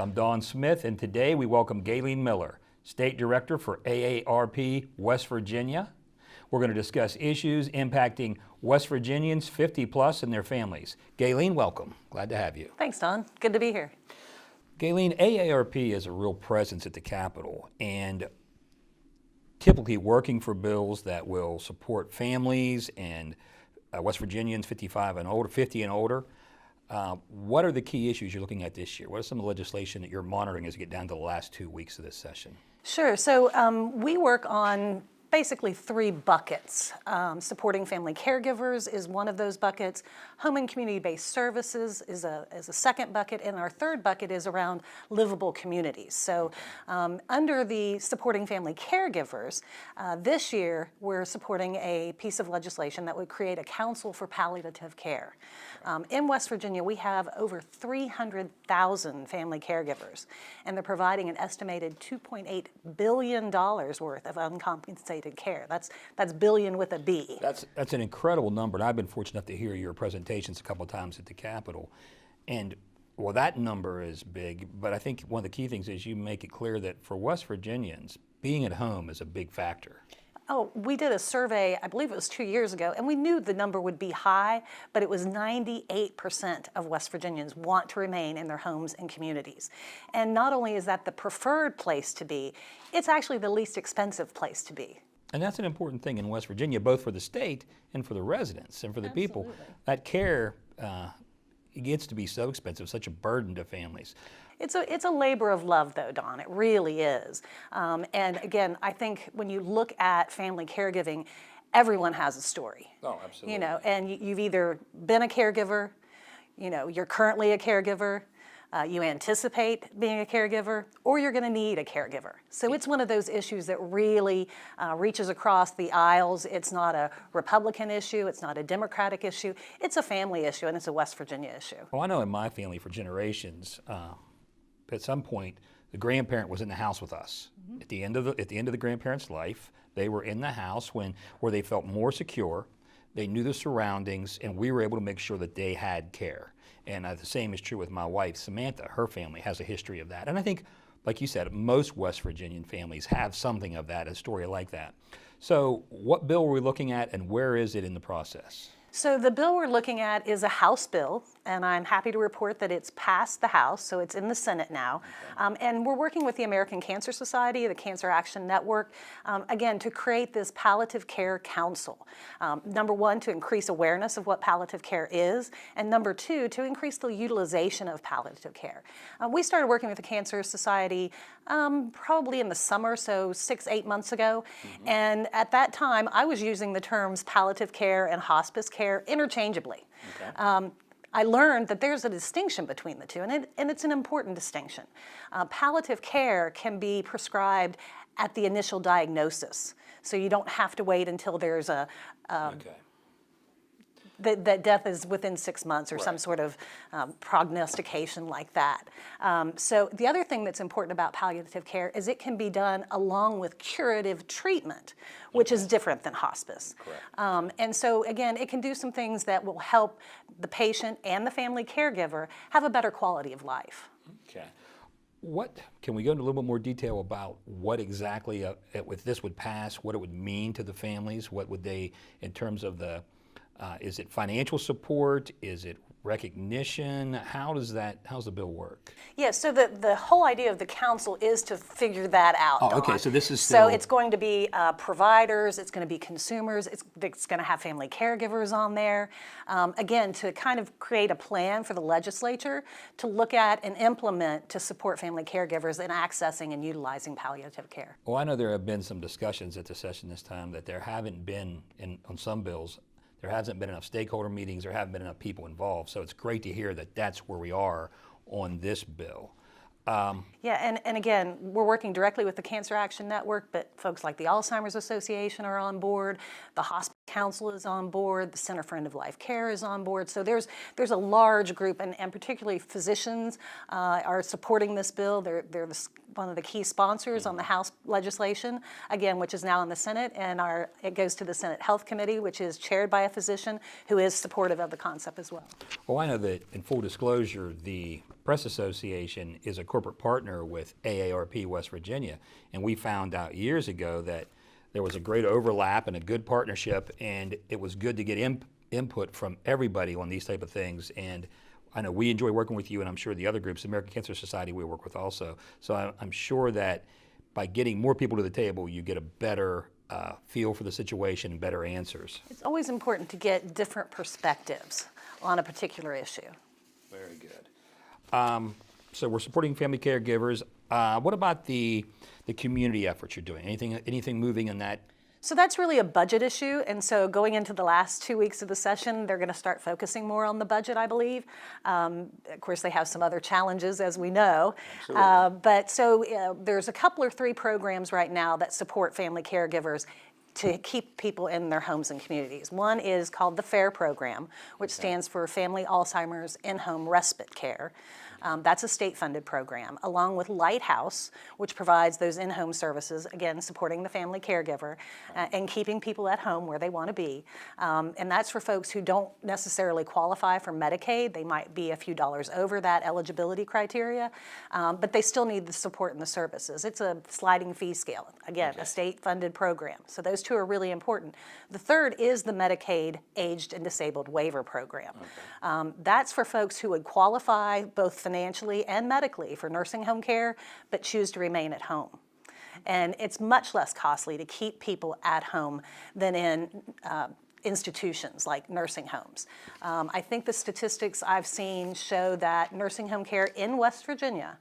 I'm Don Smith, and today we welcome Gaylene Miller, State Director for AARP West Virginia. We're going to discuss issues impacting West Virginians 50 plus and their families. Gaylene, welcome. Glad to have you. Thanks, Don. Good to be here. Gaylene, AARP is a real presence at the Capitol and typically working for bills that will support families and West Virginians 55 and older, 50 and older. What are the key issues you're looking at this year? What are some of the legislation that you're monitoring as we get down to the last 2 weeks of this session? Sure. So we work on basically three buckets. Supporting family caregivers is one of those buckets. Home and community-based services is a second bucket, and our third bucket is around livable communities. So under the supporting family caregivers, this year we're supporting a piece of legislation that would create a council for palliative care. In West Virginia, we have over 300,000 family caregivers, and they're providing an estimated $2.8 billion worth of uncompensated care. That's billion with a B. That's an incredible number, and I've been fortunate enough to hear your presentations a couple of times at the Capitol. And well, that number is big, but I think one of the key things is you make it clear that for West Virginians, being at home is a big factor. Oh, we did a survey, I believe it was 2 years ago, and we knew the number would be high, but it was 98% of West Virginians want to remain in their homes and communities. And not only is that the preferred place to be, it's actually the least expensive place to be. And that's an important thing in West Virginia, both for the state and for the residents and for the people. That care it gets to be so expensive, such a burden to families. It's a labor of love, though, Don. It really is. And again, I think when you look at family caregiving, everyone has a story. Oh, absolutely. You know, and you've either been a caregiver, you know, you're currently a caregiver, you anticipate being a caregiver, or you're going to need a caregiver. So it's one of those issues that really reaches across the aisles. It's not a Republican issue. It's not a Democratic issue. It's a family issue, and it's a West Virginia issue. Well, I know in my family for generations, at some point, the grandparent was in the house with us. Mm-hmm. At the end of the grandparent's life, they were in the house where they felt more secure. They knew the surroundings, and we were able to make sure that they had care. And the same is true with my wife, Samantha. Her family has a history of that. And I think, like you said, most West Virginian families have something of that, a story like that. So what bill are we looking at, and where is it in the process? So the bill we're looking at is a House bill, and I'm happy to report that it's passed the House, so it's in the Senate now. Okay. And we're working with the American Cancer Society, the Cancer Action Network, again, to create this palliative care council. Number one, to increase awareness of what palliative care is, and number two, to increase the utilization of palliative care. We started working with the Cancer Society probably in the summer, so 6-8 months ago. Mm-hmm. And at that time, I was using the terms palliative care and hospice care interchangeably. Okay. I learned that there's a distinction between the two, and it's an important distinction. Palliative care can be prescribed at the initial diagnosis, so you don't have to wait until there's a that death is within 6 months or some sort of prognostication like that. So the other thing that's important about palliative care is it can be done along with curative treatment, which is different than hospice. And so again, it can do some things that will help the patient and the family caregiver have a better quality of life. Okay. Can we go into a little bit more detail about what exactly if this would pass, what it would mean to the families? What would they, in terms of the is it financial support? Is it recognition? How's the bill work? Yeah, so the whole idea of the council is to figure that out. Oh, okay, so this is still... So it's going to be providers, it's going to be consumers, it's going to have family caregivers on there. Again, to kind of create a plan for the legislature to look at and implement to support family caregivers in accessing and utilizing palliative care. Well, I know there have been some discussions at the session this time that there haven't been, on some bills, there hasn't been enough stakeholder meetings, there haven't been enough people involved. So it's great to hear that that's where we are on this bill. Yeah, and again, we're working directly with the Cancer Action Network, but folks like the Alzheimer's Association are on board, the Hospice Council is on board, the Center for End of Life Care is on board. So there's a large group, and particularly physicians are supporting this bill. They're one of the key sponsors on the House legislation, again, which is now in the Senate, and it goes to the Senate Health Committee, which is chaired by a physician who is supportive of the concept as well. Well, I know that, in full disclosure, the Press Association is a corporate partner with AARP West Virginia, and we found out years ago that there was a great overlap and a good partnership, and it was good to get input from everybody on these type of things. And I know we enjoy working with you, and I'm sure the other groups, the American Cancer Society, we work with also. So I'm sure that by getting more people to the table, you get a better feel for the situation and better answers. It's always important to get different perspectives on a particular issue. Very good. So we're supporting family caregivers. What about the community efforts you're doing? Anything moving in that? So that's really a budget issue, and so going into the last 2 weeks of the session, they're going to start focusing more on the budget, I believe. Of course, they have some other challenges, as we know. But so there's a couple or three programs right now that support family caregivers to keep people in their homes and communities. One is called the FAIR program, which stands for Family Alzheimer's In-Home Respite Care. That's a state-funded program, along with Lighthouse, which provides those in-home services, again, supporting the family caregiver and keeping people at home where they want to be. And that's for folks who don't necessarily qualify for Medicaid. They might be a few dollars over that eligibility criteria, but they still need the support and the services. It's a sliding fee scale, again, a state-funded program. So those two are really important. The third is the Medicaid Aged and Disabled Waiver Program. That's for folks who would qualify both financially and medically for nursing home care, but choose to remain at home. And it's much less costly to keep people at home than in institutions like nursing homes. I think the statistics I've seen show that nursing home care in West Virginia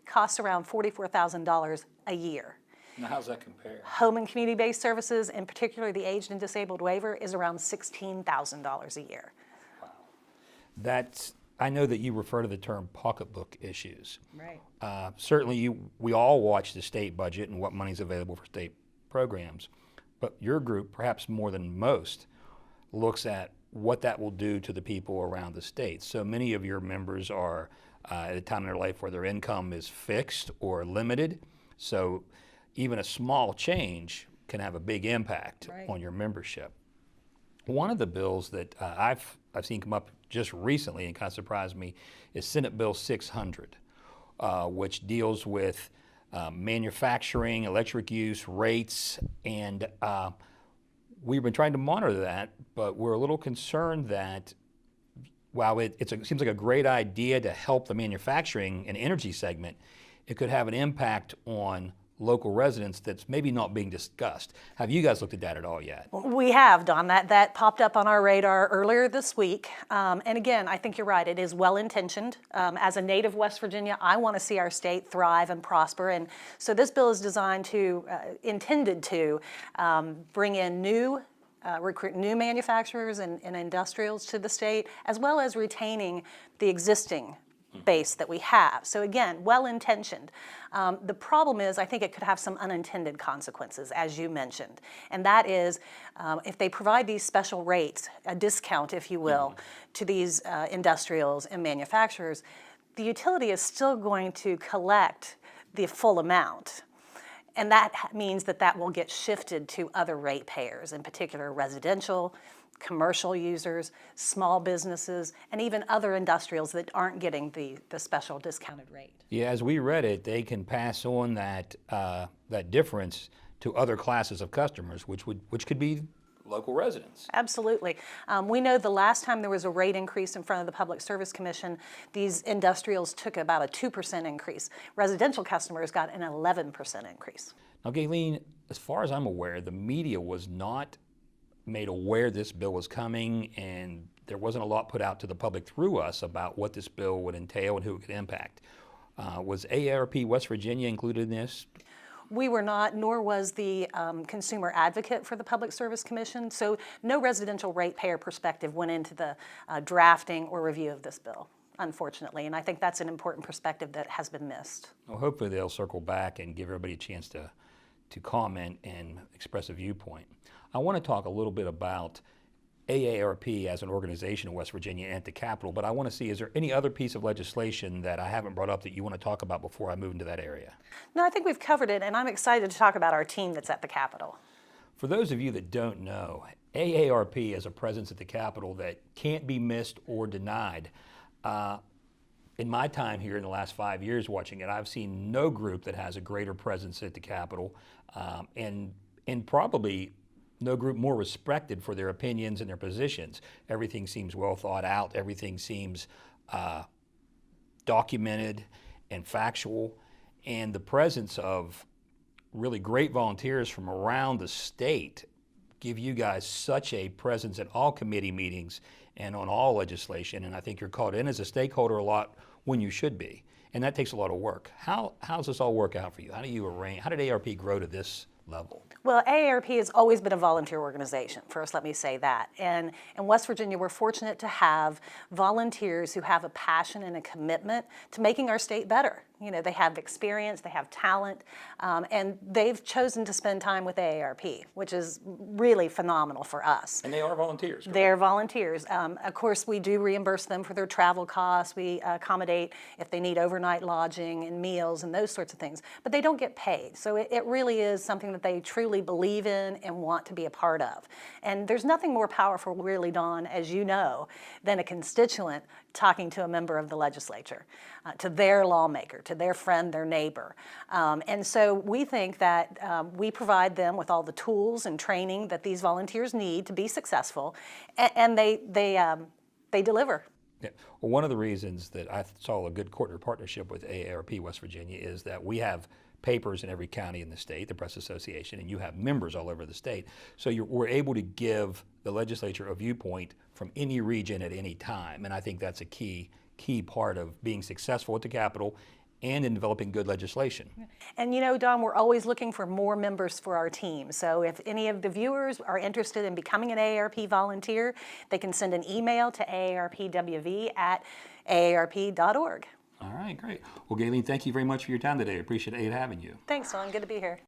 costs around $44,000 a year. Now, how's that compare? Home and community-based services, in particular the aged and disabled waiver, is around $16,000 a year. Wow. I know that you refer to the term pocketbook issues. Right. Certainly, we all watch the state budget and what money's available for state programs, but your group, perhaps more than most, looks at what that will do to the people around the state. So many of your members are at a time in their life where their income is fixed or limited, so even a small change can have a big impact on your membership. One of the bills that I've seen come up just recently and kind of surprised me is Senate Bill 600, which deals with manufacturing, electric use, rates, and we've been trying to monitor that, but we're a little concerned that while it seems like a great idea to help the manufacturing and energy segment, it could have an impact on local residents that's maybe not being discussed. Have you guys looked at that at all yet? We have, Don. That popped up on our radar earlier this week. And again, I think you're right. It is well-intentioned. As a native West Virginia, I want to see our state thrive and prosper. And so this bill is designed to, intended to bring in recruit new manufacturers and industrials to the state, as well as retaining the existing base that we have. So again, well-intentioned. The problem is I think it could have some unintended consequences, as you mentioned. And that is if they provide these special rates, a discount, if you will, to these industrials and manufacturers, the utility is still going to collect the full amount. And that means that will get shifted to other ratepayers, in particular residential, commercial users, small businesses, and even other industrials that aren't getting the special discounted rate. Yeah, as we read it, they can pass on that difference to other classes of customers, which could be local residents. Absolutely. We know the last time there was a rate increase in front of the Public Service Commission, these industrials took about a 2% increase. Residential customers got an 11% increase. Now, Gaylene, as far as I'm aware, the media was not made aware this bill was coming, and there wasn't a lot put out to the public through us about what this bill would entail and who it could impact. Was AARP West Virginia included in this? We were not, nor was the consumer advocate for the Public Service Commission, so no residential ratepayer perspective went into the drafting or review of this bill, unfortunately, and I think that's an important perspective that has been missed. Well, hopefully they'll circle back and give everybody a chance to comment and express a viewpoint. I want to talk a little bit about AARP as an organization in West Virginia and at the Capitol, but I want to see, is there any other piece of legislation that I haven't brought up that you want to talk about before I move into that area? No, I think we've covered it, and I'm excited to talk about our team that's at the Capitol. For those of you that don't know, AARP has a presence at the Capitol that can't be missed or denied. in my time here in the last 5 years watching it, I've seen no group that has a greater presence at the Capitol, and probably no group more respected for their opinions and their positions. Everything seems well thought out. Everything seems documented and factual. And the presence of really great volunteers from around the state give you guys such a presence at all committee meetings and on all legislation. And I think you're called in as a stakeholder a lot when you should be. And that takes a lot of work. How does this all work out for you? How do you arrange? How did AARP grow to this level? Well, AARP has always been a volunteer organization. First, let me say that. And in West Virginia, we're fortunate to have volunteers who have a passion and a commitment to making our state better. You know, they have experience, they have talent, and they've chosen to spend time with AARP, which is really phenomenal for us. And they are volunteers, correct? They're volunteers. Of course, we do reimburse them for their travel costs. We accommodate if they need overnight lodging and meals and those sorts of things, but they don't get paid. So it really is something that they truly believe in and want to be a part of. And there's nothing more powerful, really, Dawn, as you know, than a constituent talking to a member of the legislature, to their lawmaker, to their friend, their neighbor. And so we think that we provide them with all the tools and training that these volunteers need to be successful, and they deliver. Yeah. Well, one of the reasons that I saw a good partnership with AARP West Virginia is that we have papers in every county in the state, the Press Association, and you have members all over the state. So we're able to give the legislature a viewpoint from any region at any time. And I think that's a key part of being successful at the Capitol and in developing good legislation. And you know, Don, we're always looking for more members for our team. So if any of the viewers are interested in becoming an AARP volunteer, they can send an email to aarpwv@aarp.org. All right, great. Well, Gaylene, thank you very much for your time today. I appreciate having you. Thanks, Don. Good to be here.